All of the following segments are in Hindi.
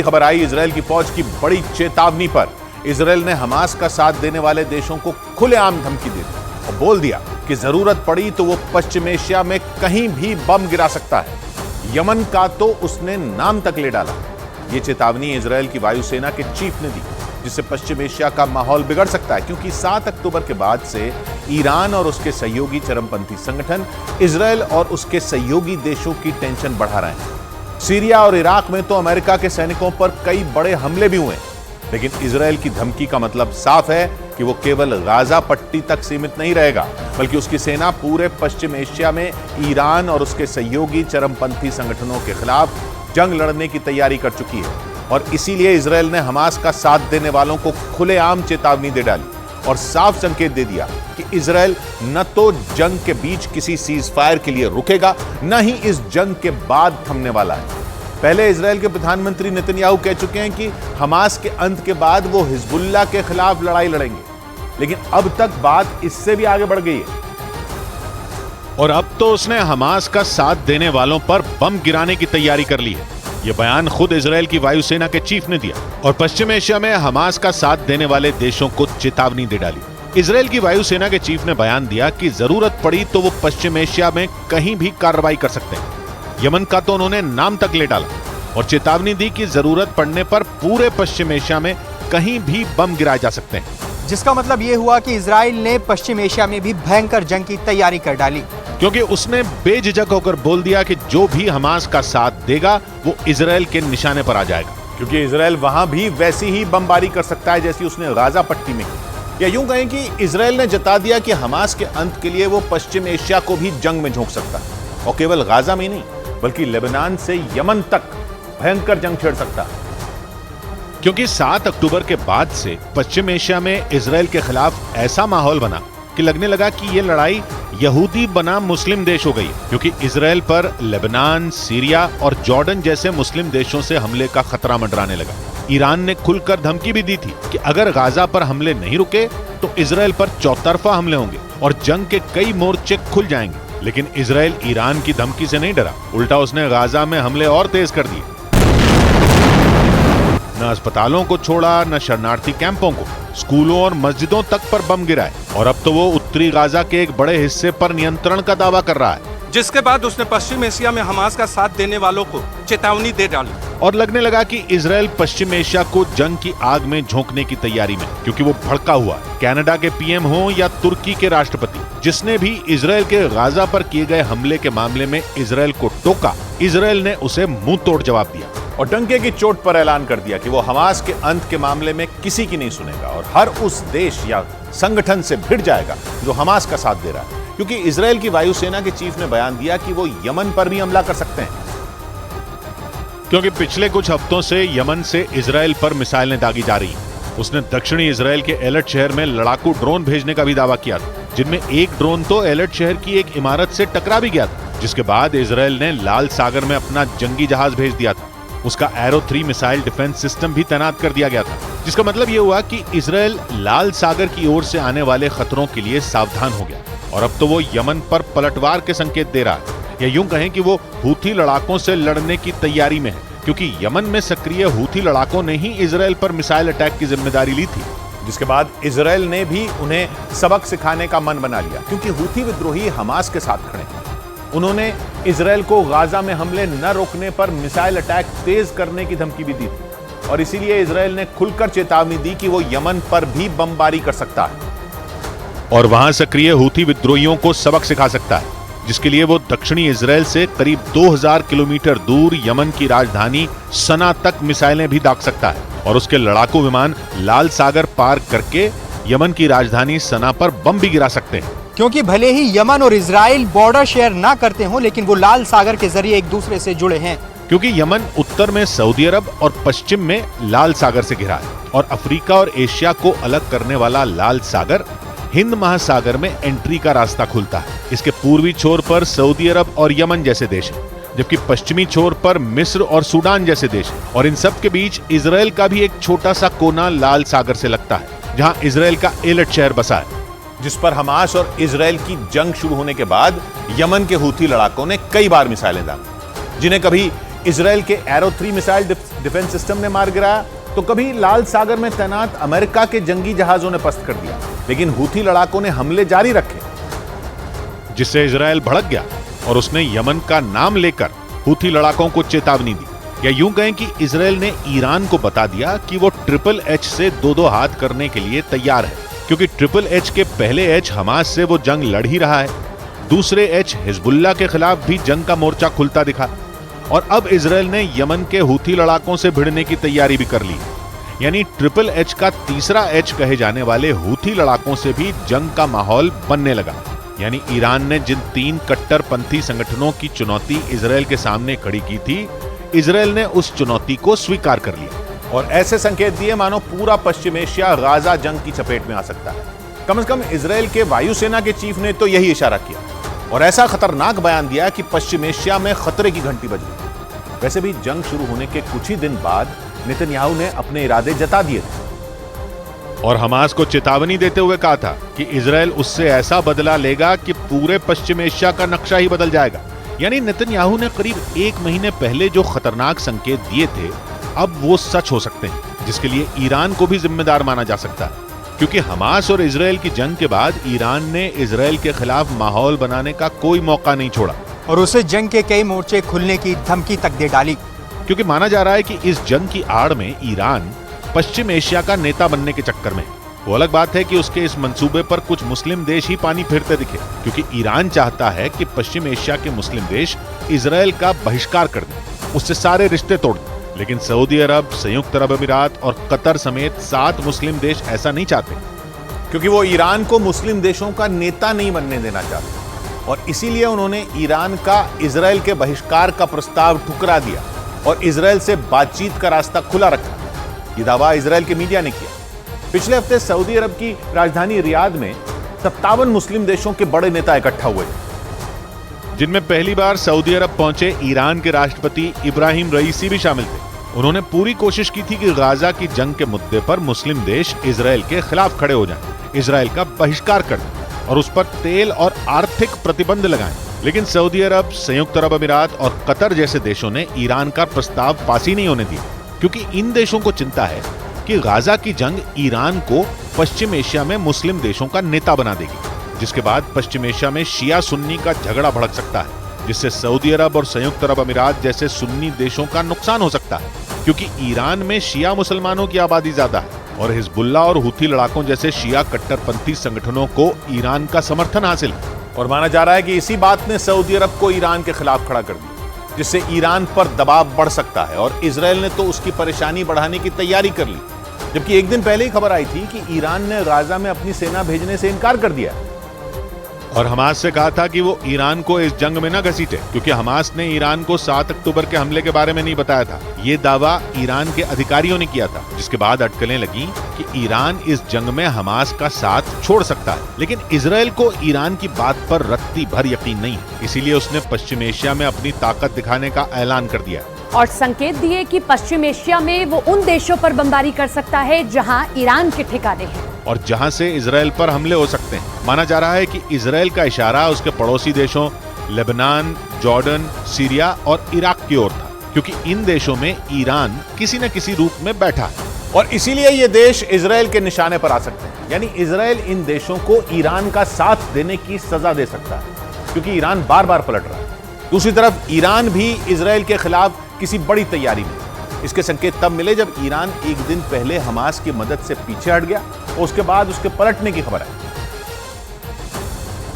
खबर आई इजरायल की फौज की बड़ी चेतावनी पर। इजरायल ने हमास का साथ देने वाले देशों को खुलेआम धमकी दे दी और बोल दिया कि जरूरत पड़ी तो वो पश्चिम एशिया में कहीं भी बम गिरा सकता है। यमन का तो उसने नाम तक ले डाला। ये चेतावनी इजरायल की वायुसेना के चीफ ने दी, जिससे पश्चिम एशिया का माहौल बिगड़ सकता है, क्योंकि 7 अक्टूबर के बाद से ईरान और उसके सहयोगी चरमपंथी संगठन इजरायल और उसके सहयोगी देशों की टेंशन बढ़ा रहे हैं। सीरिया और इराक में तो अमेरिका के सैनिकों पर कई बड़े हमले भी हुए, लेकिन इजरायल की धमकी का मतलब साफ है कि वो केवल गाजा पट्टी तक सीमित नहीं रहेगा, बल्कि उसकी सेना पूरे पश्चिम एशिया में ईरान और उसके सहयोगी चरमपंथी संगठनों के खिलाफ जंग लड़ने की तैयारी कर चुकी है। और इसीलिए इजरायल ने हमास का साथ देने वालों को खुलेआम चेतावनी दे डाली और साफ संकेत दे दिया कि इजरायल न तो जंग के बीच किसी सीज फायर के लिए रुकेगा, न ही इस जंग के बाद थमने वाला है। पहले इजरायल के प्रधानमंत्री नेतन्याहू कह चुके हैं कि हमास के अंत के बाद वो हिजबुल्लाह के खिलाफ लड़ाई लड़ेंगे, लेकिन अब तक बात इससे भी आगे बढ़ गई है और अब तो उसने हमास का साथ देने वालों पर बम गिराने की तैयारी कर ली है। यह बयान खुद इजरायल की वायुसेना के चीफ ने दिया और पश्चिम एशिया में हमास का साथ देने वाले देशों को चेतावनी दे डाली। इजरायल की वायुसेना के चीफ ने बयान दिया कि जरूरत पड़ी तो वो पश्चिम एशिया में कहीं भी कार्रवाई कर सकते हैं। यमन का तो उन्होंने नाम तक ले डाला और चेतावनी दी कि जरूरत पड़ने पर पूरे पश्चिम एशिया में कहीं भी बम गिराए जा सकते हैं। जिसका मतलब ये हुआ कि इजराइल ने पश्चिम एशिया में भी भयंकर जंग की तैयारी कर डाली, क्योंकि उसने बेझिझक होकर बोल दिया कि जो भी हमास का साथ देगा वो इजरायल के निशाने पर आ जाएगा। क्योंकि इजरायल वहां भी वैसी ही बमबारी कर सकता है जैसी उसने गाजा पट्टी में की। या यूं कहें कि इजरायल ने जता दिया कि हमास के अंत के लिए वो पश्चिम एशिया को भी जंग में झोंक सकता है, और केवल गाजा में नहीं बल्कि लेबनान से यमन तक भयंकर जंग छेड़ सकता है। क्योंकि 7 अक्टूबर के बाद से पश्चिम एशिया में इजरायल के खिलाफ ऐसा माहौल बना कि लगने लगा कि ये लड़ाई यहूदी बनाम मुस्लिम देश हो गई, क्योंकि इजरायल पर लेबनान, सीरिया और जॉर्डन जैसे मुस्लिम देशों से हमले का खतरा मंडराने लगा। ईरान ने खुलकर धमकी भी दी थी कि अगर गाजा पर हमले नहीं रुके तो इजरायल पर चौतरफा हमले होंगे और जंग के कई मोर्चे खुल जाएंगे। लेकिन इजरायल ईरान की धमकी से नहीं डरा, उल्टा उसने गाजा में हमले और तेज कर दिए। न अस्पतालों को छोड़ा, न शरणार्थी कैंपों को, स्कूलों और मस्जिदों तक पर बम गिराए और अब तो वो उत्तरी गाजा के एक बड़े हिस्से पर नियंत्रण का दावा कर रहा है। जिसके बाद उसने पश्चिम एशिया में हमास का साथ देने वालों को चेतावनी दे डाली और लगने लगा कि इजरायल पश्चिम एशिया को जंग की आग में झोंकने की तैयारी में, क्योंकि वो भड़का हुआ है। कनाडा के पीएम हो या तुर्की के राष्ट्रपति, जिसने भी इजरायल के गाजा पर किए गए हमले के मामले में इजरायल को टोका, इजरायल ने उसे मुंह तोड़ जवाब दिया और डंके की चोट पर ऐलान कर दिया कि वो हमास के अंत के मामले में किसी की नहीं सुनेगा और हर उस देश या संगठन से भिड़ जाएगा जो हमास का साथ दे रहा है। क्योंकि इजरायल की वायुसेना के चीफ ने बयान दिया कि वो यमन पर भी हमला कर सकते हैं। क्योंकि पिछले कुछ हफ्तों से यमन से इजरायल पर मिसाइलें दागी जा रही हैं। उसने दक्षिणी इजरायल के एलर्ट शहर में लड़ाकू ड्रोन भेजने का भी दावा किया था, जिनमें एक ड्रोन तो एलर्ट शहर की एक इमारत से टकरा भी गया था, जिसके बाद इजरायल ने लाल सागर में अपना जंगी जहाज भेज दिया था। उसका एरो 3 मिसाइल डिफेंस सिस्टम भी तैनात कर दिया गया था, जिसका मतलब यह हुआ कि इजरायल लाल सागर की ओर से आने वाले खतरों के लिए सावधान हो गया और अब तो वो यमन पर पलटवार के संकेत दे रहा है, या यूं कहें कि वो हूथी लड़ाकों से लड़ने की तैयारी में है, क्योंकि यमन में सक्रिय हूथी लड़ाकों ने ही इजरायल पर मिसाइल अटैक की जिम्मेदारी ली थी। जिसके बाद इजरायल ने भी उन्हें सबक सिखाने का मन बना लिया, क्योंकि हूथी विद्रोही हमास के साथ खड़े हैं। उन्होंने इजरायल को गाजा में हमले न रोकने पर मिसाइल अटैक तेज करने की धमकी भी दी थी और इसीलिए इजरायल ने खुलकर चेतावनी दी कि वो यमन पर भी बमबारी कर सकता है और वहां सक्रिय हूथी विद्रोहियों को सबक सिखा सकता है, जिसके लिए वो दक्षिणी इजरायल से करीब 2000 किलोमीटर दूर यमन की राजधानी सना तक मिसाइलें भी दाग सकता है और उसके लड़ाकू विमान लाल सागर पार करके यमन की राजधानी सना पर बम भी गिरा सकते हैं। क्योंकि भले ही यमन और इजराइल बॉर्डर शेयर ना करते हों, लेकिन वो लाल सागर के जरिए एक दूसरे से जुड़े हैं। क्योंकि यमन उत्तर में सऊदी अरब और पश्चिम में लाल सागर से घिरा है और अफ्रीका और एशिया को अलग करने वाला लाल सागर हिंद महासागर में एंट्री का रास्ता खुलता है। इसके पूर्वी छोर पर सऊदी अरब और यमन जैसे देश हैं, जबकि पश्चिमी छोर पर मिस्र और सूडान जैसे देश हैं और इन सब के बीच इजरायल का भी एक छोटा सा कोना लाल सागर से लगता है, जहां इजरायल का एलर्ट शहर बसा है, जिस पर हमास और इजरायल की जंग शुरू होने के बाद यमन के हूथी लड़ाकों ने कई बार मिसाइलें दागी, जिन्हें कभी इजराइल के एरो 3 मिसाइल डिफेंस सिस्टम ने मार गिराया, तो कभी लाल सागर में तैनात अमेरिका के जंगी जहाजों ने पस्त कर दिया। लेकिन हूथी लड़ाकों ने हमले जारी रखे, जिससे इजराइल भड़क गया और उसने यमन का नाम लेकर हूथी लड़ाकों को चेतावनी दी। या यूं कहें कि इजराइल ने ईरान को बता दिया कि वो ट्रिपल एच से दो हाथ करने के लिए तैयार है, क्योंकि ट्रिपल एच के पहले एच हमास से वो जंग लड़ ही रहा है, दूसरे एच हिजबुल्लाह के खिलाफ भी जंग का मोर्चा खुलता दिखा, और अब इजराइल ने यमन के हूथी लड़ाकों से भिड़ने की तैयारी भी कर ली। यानी ट्रिपल एच का तीसरा एच कहे जाने वाले हूथी लड़ाकों से भी जंग का माहौल बनने लगा। यानी ईरान ने जिन 3 कट्टरपंथी संगठनों की चुनौती इजराइल के सामने खड़ी की थी, इजराइल ने उस चुनौती को स्वीकार कर लिया और ऐसे संकेत दिए मानो पूरा पश्चिम एशिया गाजा जंग की चपेट में आ सकता है। कम से कम इजराइल के वायुसेना के चीफ ने तो यही इशारा किया और ऐसा खतरनाक बयान दिया कि पश्चिम एशिया में खतरे की घंटी बज गई। वैसे भी जंग शुरू होने के कुछ ही दिन बाद नेतन्याहू ने अपने इरादे जता दिए थे और हमास को चेतावनी देते हुए कहा था कि इजराइल उससे ऐसा बदला लेगा कि पूरे पश्चिम एशिया का नक्शा ही बदल जाएगा। यानी नेतन्याहू ने करीब 1 महीने पहले जो खतरनाक संकेत दिए थे, अब वो सच हो सकते हैं, जिसके लिए ईरान को भी जिम्मेदार माना जा सकता है, क्योंकि हमास और इजराइल की जंग के बाद ईरान ने इजराइल के खिलाफ माहौल बनाने का कोई मौका नहीं छोड़ा और उसे जंग के कई मोर्चे खुलने की धमकी तक दे डाली, क्योंकि माना जा रहा है कि इस जंग की आड़ में ईरान पश्चिम एशिया का नेता बनने के चक्कर में। वो अलग बात है कि उसके इस मंसूबे पर कुछ मुस्लिम देश ही पानी फेरते दिखे, क्योंकि ईरान चाहता है कि पश्चिम एशिया के मुस्लिम देश इजराइल का बहिष्कार कर दें, उससे सारे रिश्ते तोड़ दें। लेकिन सऊदी अरब, संयुक्त अरब अमीरात और कतर समेत 7 मुस्लिम देश ऐसा नहीं चाहते, क्योंकि वो ईरान को मुस्लिम देशों का नेता नहीं बनने देना चाहते और इसीलिए उन्होंने ईरान का इजराइल के बहिष्कार का प्रस्ताव ठुकरा दिया और इजराइल से बातचीत का रास्ता खुला रखा। ये दावा इजराइल के मीडिया ने किया। पिछले हफ्ते सऊदी अरब की राजधानी रियाद में 57 मुस्लिम देशों के बड़े नेता इकट्ठा हुए थे, जिनमें पहली बार सऊदी अरब पहुंचे ईरान के राष्ट्रपति इब्राहिम रईसी भी शामिल थे। उन्होंने पूरी कोशिश की थी कि गाजा की जंग के मुद्दे पर मुस्लिम देश इजराइल के खिलाफ खड़े हो जाएं, इजराइल का बहिष्कार कर दें और उस पर तेल और आर्थिक प्रतिबंध लगाएं। लेकिन सऊदी अरब, संयुक्त अरब अमीरात और कतर जैसे देशों ने ईरान का प्रस्ताव पास ही नहीं होने दिया, क्योंकि इन देशों को चिंता है कि गाजा की जंग ईरान को पश्चिम एशिया में मुस्लिम देशों का नेता बना देगी, जिसके बाद पश्चिम एशिया में शिया सुन्नी का झगड़ा भड़क सकता है, जिससे सऊदी अरब और संयुक्त अरब अमीरात जैसे सुन्नी देशों का नुकसान हो सकता है, क्योंकि ईरान में शिया मुसलमानों की आबादी ज्यादा है और हिजबुल्लाह और हूथी लड़ाकों जैसे शिया कट्टरपंथी संगठनों को ईरान का समर्थन हासिल है। और माना जा रहा है कि इसी बात ने सऊदी अरब को ईरान के खिलाफ खड़ा कर दिया, जिससे ईरान पर दबाव बढ़ सकता है और इजराइल ने तो उसकी परेशानी बढ़ाने की तैयारी कर ली। जबकि एक दिन पहले ही खबर आई थी कि ईरान ने गाजा में अपनी सेना भेजने से इनकार कर दिया और हमास से कहा था कि वो ईरान को इस जंग में न घसीटे, क्योंकि हमास ने ईरान को 7 अक्टूबर के हमले के बारे में नहीं बताया था। ये दावा ईरान के अधिकारियों ने किया था, जिसके बाद अटकलें लगी कि ईरान इस जंग में हमास का साथ छोड़ सकता है। लेकिन इजराइल को ईरान की बात पर रत्ती भर यकीन नहीं है, इसीलिए उसने पश्चिम एशिया में अपनी ताकत दिखाने का ऐलान कर दिया और संकेत दिए कि पश्चिम एशिया में वो उन देशों पर बमबारी कर सकता है जहां ईरान के ठिकाने हैं और जहां से इजराइल पर हमले हो सकते हैं। माना जा रहा है कि इजराइल का इशारा उसके पड़ोसी देशों लेबनान, जॉर्डन, सीरिया और इराक की ओर था, क्योंकि इन देशों में ईरान किसी न किसी रूप में बैठा है और इसीलिए ये देश इजराइल के निशाने पर आ सकते हैं। यानी इजराइल इन देशों को ईरान का साथ देने की सजा दे सकता है, क्योंकि ईरान बार बार पलट रहा है। दूसरी तरफ ईरान भी इजराइल के खिलाफ किसी बड़ी तैयारी में। इसके संकेत तब मिले जब ईरान एक दिन पहले हमास की मदद से पीछे हट गया और उसके बाद उसके पलटने की खबर आई,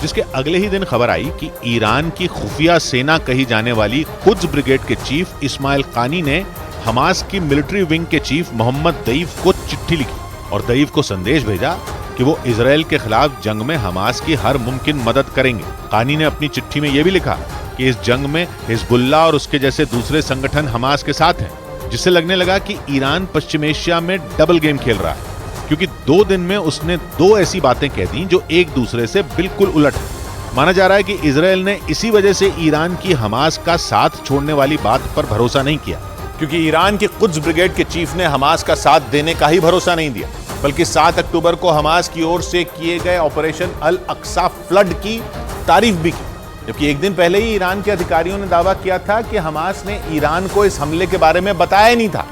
जिसके अगले ही दिन खबर आई कि ईरान की खुफिया सेना कही जाने वाली कुद्स ब्रिगेड के चीफ इस्माइल कानी ने हमास की मिलिट्री विंग के चीफ मोहम्मद दईफ को चिट्ठी लिखी और दईफ को संदेश भेजा कि वो इजराइल के खिलाफ जंग में हमास की हर मुमकिन मदद करेंगे। कानी ने अपनी चिट्ठी में यह भी लिखा कि इस जंग में हिजबुल्लाह और उसके जैसे दूसरे संगठन हमास के साथ हैं, जिससे लगने लगा कि ईरान पश्चिम एशिया में डबल गेम खेल रहा है, क्योंकि 2 दिन में उसने 2 ऐसी बातें कह दी जो एक दूसरे से बिल्कुल उलट है। माना जा रहा है कि इजराइल ने इसी वजह से ईरान की हमास का साथ छोड़ने वाली बात पर भरोसा नहीं किया, क्योंकि ईरान की कुद्स ब्रिगेड के चीफ ने हमास का साथ देने का ही भरोसा नहीं दिया, बल्कि 7 अक्टूबर को हमास की ओर से किए गए ऑपरेशन अल अक्सा फ्लड की तारीफ भी की। जबकि एक दिन पहले ही ईरान के अधिकारियों ने दावा किया था कि हमास ने ईरान को इस हमले के बारे में बताया ही नहीं था।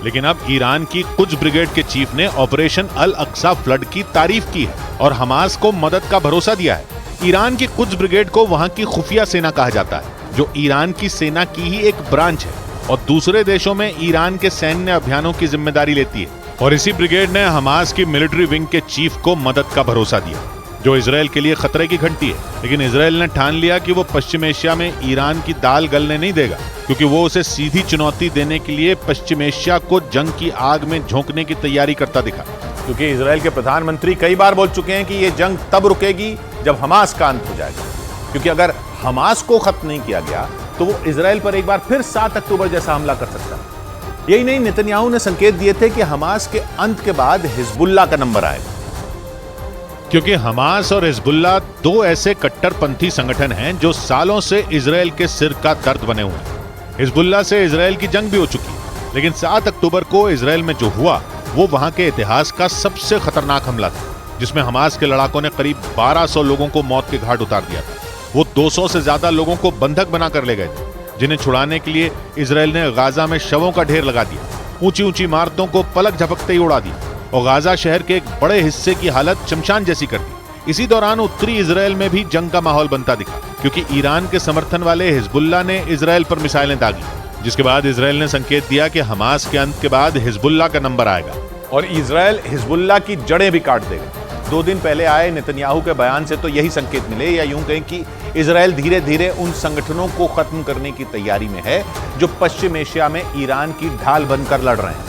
लेकिन अब ईरान की कुछ ब्रिगेड के चीफ ने ऑपरेशन अल अक्सा फ्लड की तारीफ की है और हमास को मदद का भरोसा दिया है। ईरान की कुछ ब्रिगेड को वहां की खुफिया सेना कहा जाता है, जो ईरान की सेना की ही एक ब्रांच है और दूसरे देशों में ईरान के सैन्य अभियानों की जिम्मेदारी लेती है। और इसी ब्रिगेड ने हमास की मिलिट्री विंग के चीफ को मदद का भरोसा दिया, जो इसराइल के लिए खतरे की घंटी है। लेकिन इसराइल ने ठान लिया कि वो पश्चिम एशिया में ईरान की दाल गलने नहीं देगा, क्योंकि वो उसे सीधी चुनौती देने के लिए पश्चिम एशिया को जंग की आग में झोंकने की तैयारी करता दिखा। क्योंकि इसराइल के प्रधानमंत्री कई बार बोल चुके हैं कि ये जंग तब रुकेगी जब हमास का अंत हो जाएगा, क्योंकि अगर हमास को खत्म नहीं किया गया तो वो इसराइल पर एक बार फिर 7 अक्टूबर जैसा हमला कर सकता है। यही नहीं, नेतन्याहू ने संकेत दिए थे कि हमास के अंत के बाद हिजबुल्लाह का नंबर आएगा, क्योंकि हमास और हिजबुल्लाह दो ऐसे कट्टरपंथी संगठन हैं जो सालों से इसराइल के सिर का दर्द बने हुए हैं। हिजबुल्लाह से इसराइल की जंग भी हो चुकी है, लेकिन 7 अक्टूबर को इसराइल में जो हुआ वो वहां के इतिहास का सबसे खतरनाक हमला था, जिसमें हमास के लड़ाकों ने करीब 1200 लोगों को मौत के घाट उतार दिया था। वो 200 से ज्यादा लोगों को बंधक बनाकर ले गए थे, जिन्हें छुड़ाने के लिए इसराइल ने गाजा में शवों का ढेर लगा दिया, ऊंची ऊंची इमारतों को पलक झपकते ही उड़ा दिया और गाजा शहर के एक बड़े हिस्से की हालत शमशान जैसी कर दी। इसी दौरान उत्तरी इसराइल में भी जंग का माहौल बनता दिखा, क्योंकि ईरान के समर्थन वाले हिजबुल्लाह ने इसराइल पर मिसाइलें दागी, जिसके बाद इसराइल ने संकेत दिया कि हमास के अंत के बाद हिजबुल्लाह का नंबर आएगा और इसराइल हिजबुल्लाह की जड़ें भी काट देगा। 2 दिन पहले आए नेतन्याहू के बयान से तो यही संकेत मिले, या यूं कहें कि इसराइल धीरे धीरे उन संगठनों को खत्म करने की तैयारी में है जो पश्चिम एशिया में ईरान की ढाल बनकर लड़ रहे हैं।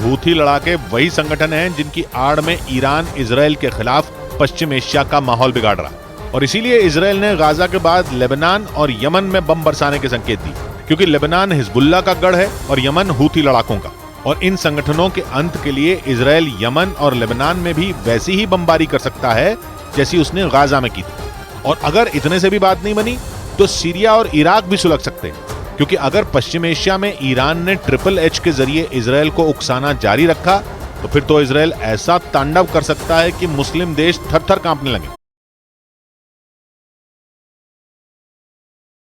हूथी लड़ाके वही संगठन हैं जिनकी आड़ में ईरान इसराइल के खिलाफ पश्चिम एशिया का माहौल बिगाड़ रहा है और इसीलिए इसराइल ने गाजा के बाद लेबनान और यमन में बम बरसाने के संकेत दिए, क्योंकि लेबनान हिजबुल्लाह का गढ़ है और यमन हूथी लड़ाकों का। और इन संगठनों के अंत के लिए इसराइल यमन और लेबनान में भी वैसी ही बमबारी कर सकता है जैसी उसने गाजा में की थी। और अगर इतने से भी बात नहीं बनी तो सीरिया और इराक भी सुलग सकते हैं, क्योंकि अगर पश्चिम एशिया में ईरान ने ट्रिपल-H के जरिए इसराइल को उकसाना जारी रखा तो फिर तो इसराइल ऐसा तांडव कर सकता है कि मुस्लिम देश थर-थर कांपने लगे।